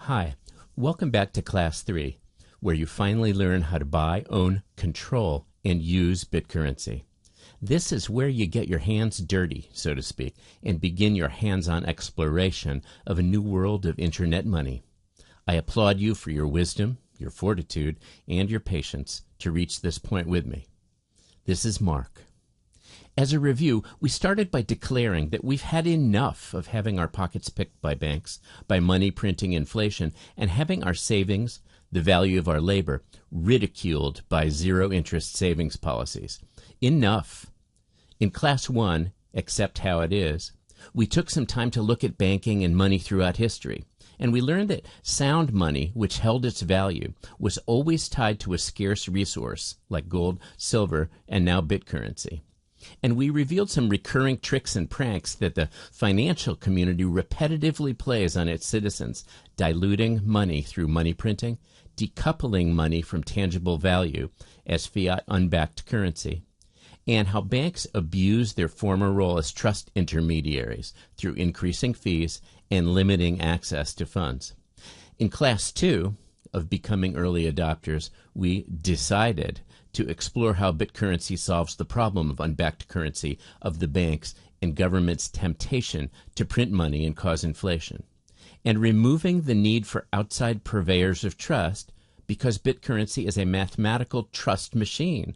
Hi, welcome back to Class 3, where you finally learn how to buy, own, control, and use Bitcurrency. This is where you get your hands dirty, so to speak, and begin your hands-on exploration of a new world of internet money. I applaud you for your wisdom, your fortitude, and your patience to reach this point with me. This is Mark. As a review, we started by declaring that we've had enough of having our pockets picked by banks, by money printing inflation, and having our savings, the value of our labor, ridiculed by zero-interest savings policies. Enough. In Class 1, Accept How It Is, we took some time to look at banking and money throughout history, and we learned that sound money, which held its value, was always tied to a scarce resource like gold, silver, and now Bitcurrency. And we revealed some recurring tricks and pranks that the financial community repetitively plays on its citizens, diluting money through money printing, decoupling money from tangible value as fiat unbacked currency, and how banks abuse their former role as trust intermediaries through increasing fees and limiting access to funds. In Class 2 of Becoming Early Adopters, we decided to explore how Bitcurrency solves the problem of unbacked currency of the banks and government's temptation to print money and cause inflation, and removing the need for outside purveyors of trust because Bitcurrency is a mathematical trust machine.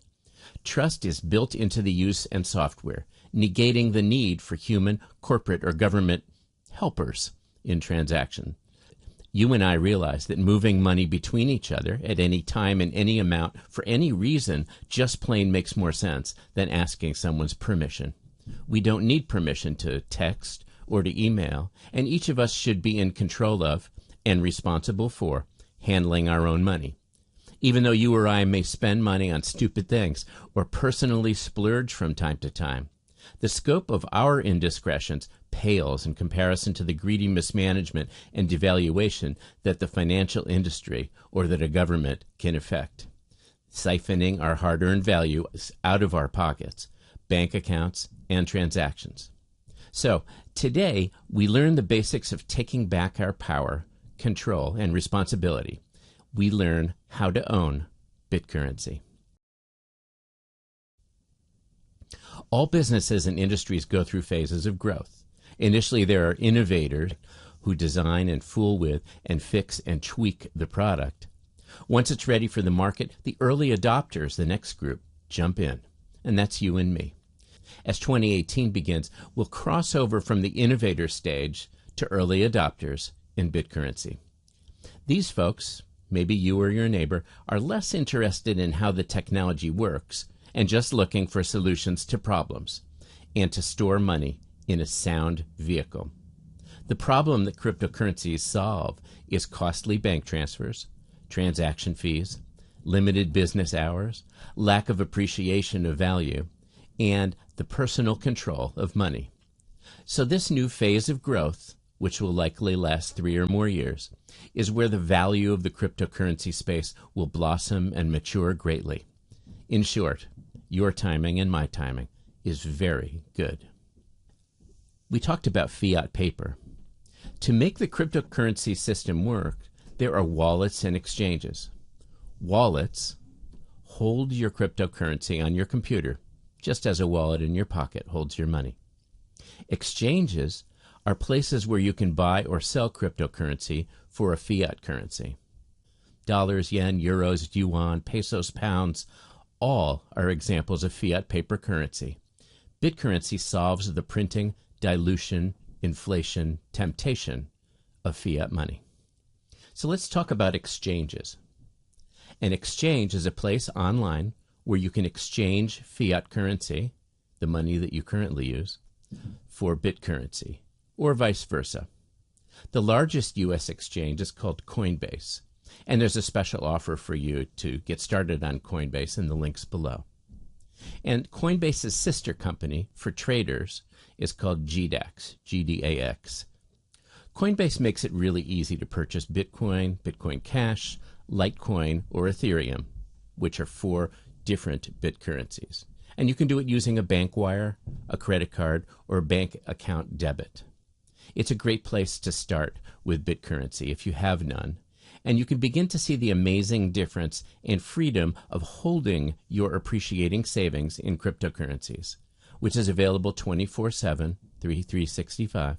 Trust is built into the use and software, negating the need for human, corporate, or government helpers in transaction. You and I realize that moving money between each other at any time and any amount for any reason just plain makes more sense than asking someone's permission. We don't need permission to text or to email, and each of us should be in control of and responsible for handling our own money. Even though you or I may spend money on stupid things or personally splurge from time to time, the scope of our indiscretions pales in comparison to the greedy mismanagement and devaluation that the financial industry or that a government can effect, siphoning our hard-earned value out of our pockets, bank accounts, and transactions. So today, we learn the basics of taking back our power, control, and responsibility. We learn how to own Bitcurrency. All businesses and industries go through phases of growth. Initially, there are innovators who design and fool with and fix and tweak the product. Once it's ready for the market, the early adopters, the next group, jump in. And that's you and me. As 2018 begins, we'll cross over from the innovator stage to early adopters in Bitcurrency. These folks, maybe you or your neighbor, are less interested in how the technology works and just looking for solutions to problems and to store money in a sound vehicle. The problem that cryptocurrencies solve is costly bank transfers, transaction fees, limited business hours, lack of appreciation of value, and the personal control of money. So this new phase of growth, which will likely last 3 or more years, is where the value of the cryptocurrency space will blossom and mature greatly. In short, your timing and my timing is very good. We talked about fiat paper. To make the cryptocurrency system work, there are wallets and exchanges. Wallets hold your cryptocurrency on your computer, just as a wallet in your pocket holds your money. Exchanges are places where you can buy or sell cryptocurrency for a fiat currency. Dollars, yen, euros, yuan, pesos, pounds, all are examples of fiat paper currency. Bitcurrency solves the printing, dilution, inflation, temptation of fiat money. So let's talk about exchanges. An exchange is a place online where you can exchange fiat currency, the money that you currently use, for Bitcurrency, or vice versa. The largest U.S. exchange is called Coinbase, and there's a special offer for you to get started on Coinbase in the links below. And Coinbase's sister company for traders is called GDAX, GDAX. Coinbase makes it really easy to purchase Bitcoin, Bitcoin Cash, Litecoin, or Ethereum, which are 4 different Bitcurrencies. And you can do it using a bank wire, a credit card, or a bank account debit. It's a great place to start with Bitcurrency if you have none, and you can begin to see the amazing difference and freedom of holding your appreciating savings in cryptocurrencies, which is available 24/7, 365,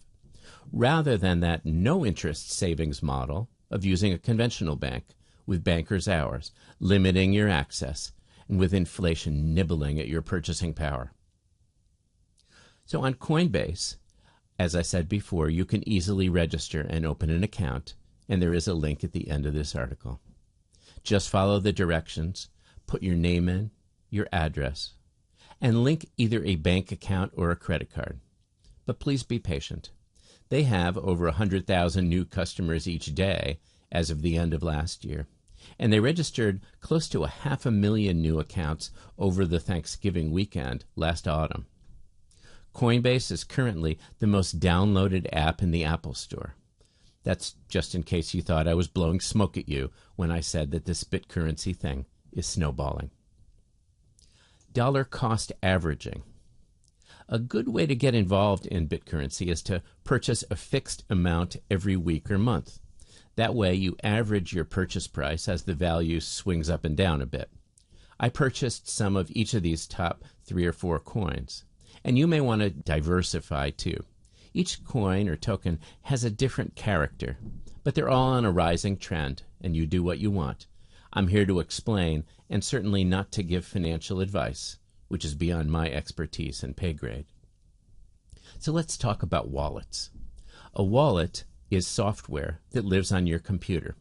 rather than that no-interest savings model of using a conventional bank with banker's hours, limiting your access, and with inflation nibbling at your purchasing power. So on Coinbase, as I said before, you can easily register and open an account, and there is a link at the end of this article. Just follow the directions, put your name in, your address, and link either a bank account or a credit card. But please be patient. They have over 100,000 new customers each day as of the end of last year, and they registered close to 500,000 new accounts over the Thanksgiving weekend last autumn. Coinbase is currently the most downloaded app in the Apple Store. That's just in case you thought I was blowing smoke at you when I said that this Bitcurrency thing is snowballing. Dollar cost averaging. A good way to get involved in Bitcurrency is to purchase a fixed amount every week or month. That way you average your purchase price as the value swings up and down a bit. I purchased some of each of these top 3 or 4 coins, and you may want to diversify too. Each coin or token has a different character, but they're all on a rising trend, and you do what you want. I'm here to explain, and certainly not to give financial advice, which is beyond my expertise and pay grade. So let's talk about wallets. A wallet is software that lives on your computer.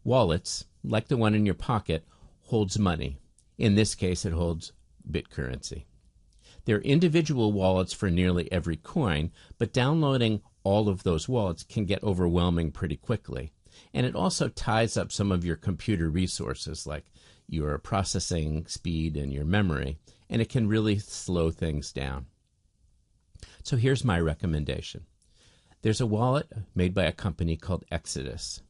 Wallets, like the one in your pocket, holds money. In this case, it holds Bitcurrency. There are individual wallets for nearly every coin, but downloading all of those wallets can get overwhelming pretty quickly. And it also ties up some of your computer resources, like your processing speed and your memory, and it can really slow things down. So here's my recommendation. There's a wallet made by a company called Exodus,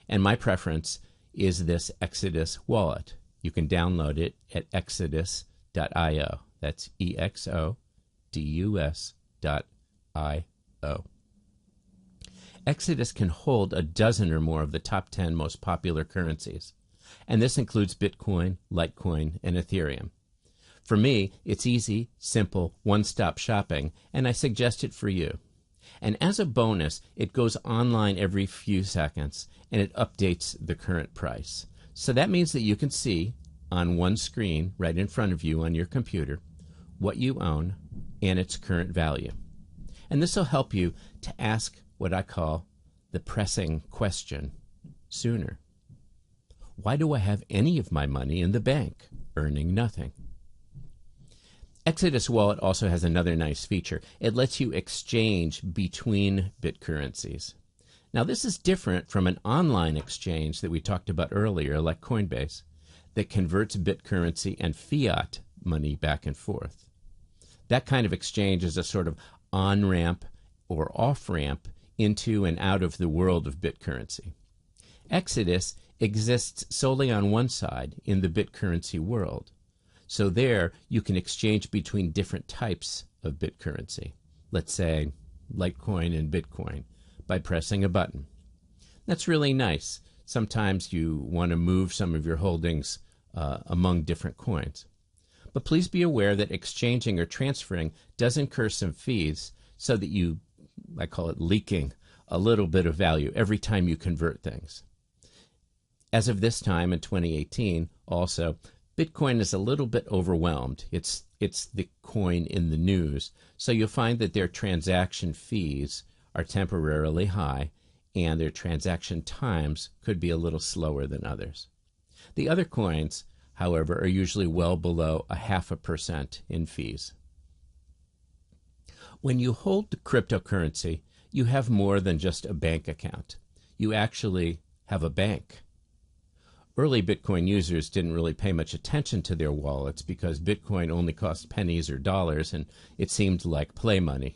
and my preference is this Exodus wallet. You can download it at exodus.io. That's EXODUS.io. Exodus can hold a dozen or more of the top 10 most popular currencies, and this includes Bitcoin, Litecoin, and Ethereum. For me, it's easy, simple, one-stop shopping, and I suggest it for you. And as a bonus, it goes online every few seconds, and it updates the current price. So that means that you can see on one screen right in front of you on your computer what you own and its current value. And this will help you to ask what I call the pressing question sooner. Why do I have any of my money in the bank earning nothing? Exodus Wallet also has another nice feature. It lets you exchange between Bitcurrencies. Now this is different from an online exchange that we talked about earlier, like Coinbase, that converts Bitcurrency and fiat money back and forth. That kind of exchange is a sort of on-ramp or off-ramp into and out of the world of Bitcurrency. Exodus exists solely on one side in the Bitcurrency world. So there you can exchange between different types of Bitcurrency, let's say Litecoin and Bitcoin, by pressing a button. That's really nice. Sometimes you want to move some of your holdings among different coins. But please be aware that exchanging or transferring does incur some fees so that you, I call it leaking, a little bit of value every time you convert things. As of this time in 2018, also, Bitcoin is a little bit overwhelmed. It's the coin in the news, so you'll find that their transaction fees are temporarily high, and their transaction times could be a little slower than others. The other coins, however, are usually well below 0.5% in fees. When you hold the cryptocurrency, you have more than just a bank account. You actually have a bank. Early Bitcoin users didn't really pay much attention to their wallets because Bitcoin only cost pennies or dollars, and it seemed like play money.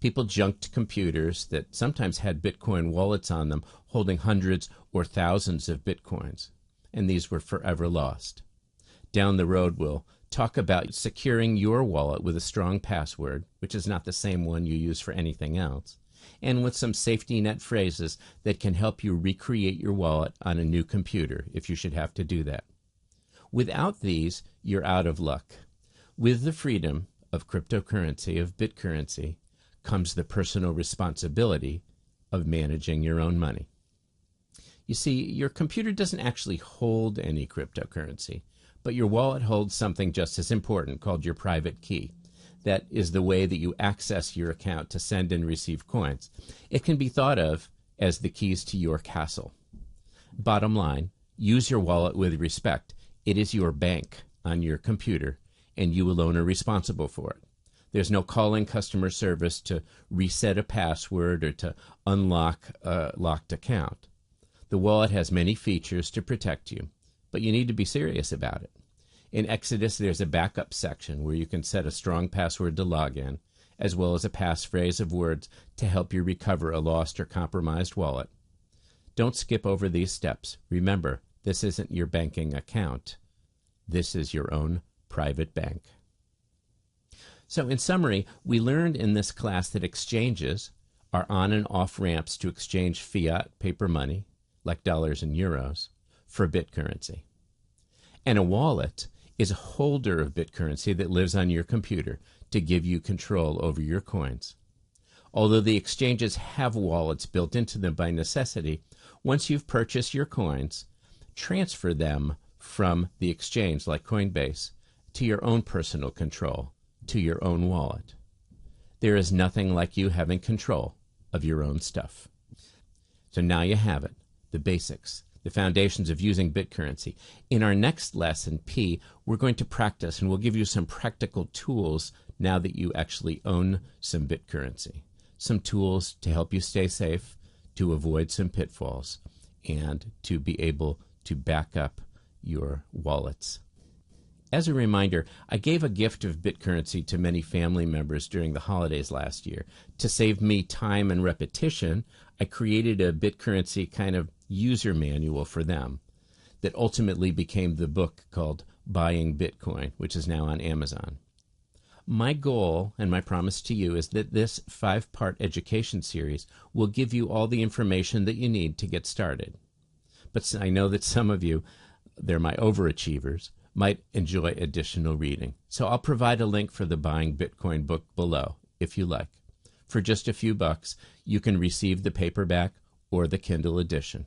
People junked computers that sometimes had Bitcoin wallets on them holding hundreds or thousands of Bitcoins, and these were forever lost. Down the road, we'll talk about securing your wallet with a strong password, which is not the same one you use for anything else, and with some safety net phrases that can help you recreate your wallet on a new computer if you should have to do that. Without these, you're out of luck. With the freedom of cryptocurrency, of Bitcurrency, comes the personal responsibility of managing your own money. You see, your computer doesn't actually hold any cryptocurrency, but your wallet holds something just as important called your private key. That is the way that you access your account to send and receive coins. It can be thought of as the keys to your castle. Bottom line, use your wallet with respect. It is your bank on your computer, and you alone are responsible for it. There's no calling customer service to reset a password or to unlock a locked account. The wallet has many features to protect you, but you need to be serious about it. In Exodus, there's a backup section where you can set a strong password to log in, as well as a passphrase of words to help you recover a lost or compromised wallet. Don't skip over these steps. Remember, this isn't your banking account. This is your own private bank. So in summary, we learned in this class that exchanges are on and off ramps to exchange fiat paper money, like dollars and euros, for Bitcurrency. And a wallet is a holder of Bitcurrency that lives on your computer to give you control over your coins. Although the exchanges have wallets built into them by necessity, once you've purchased your coins, transfer them from the exchange, like Coinbase, to your own personal control, to your own wallet. There is nothing like you having control of your own stuff. So now you have it, the basics, the foundations of using Bitcurrency. In our next lesson, P, we're going to practice, and we'll give you some practical tools now that you actually own some Bitcurrency. Some tools to help you stay safe, to avoid some pitfalls, and to be able to back up your wallets. As a reminder, I gave a gift of Bitcurrency to many family members during the holidays last year. To save me time and repetition, I created a Bitcurrency kind of user manual for them that ultimately became the book called Buying Bitcoin, which is now on Amazon. My goal and my promise to you is that this 5-part education series will give you all the information that you need to get started. But I know that some of you, they're my overachievers, might enjoy additional reading. So I'll provide a link for the Buying Bitcoin book below, if you like. For just a few bucks, you can receive the paperback or the Kindle edition.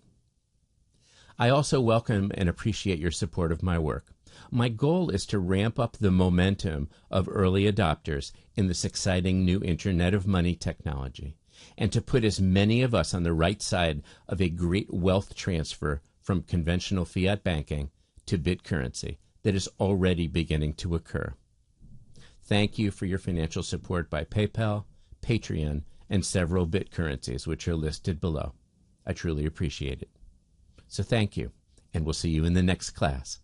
I also welcome and appreciate your support of my work. My goal is to ramp up the momentum of early adopters in this exciting new Internet of Money technology, and to put as many of us on the right side of a great wealth transfer from conventional fiat banking to Bitcurrency that is already beginning to occur. Thank you for your financial support by PayPal, Patreon, and several Bitcurrencies, which are listed below. I truly appreciate it. So thank you, and we'll see you in the next class.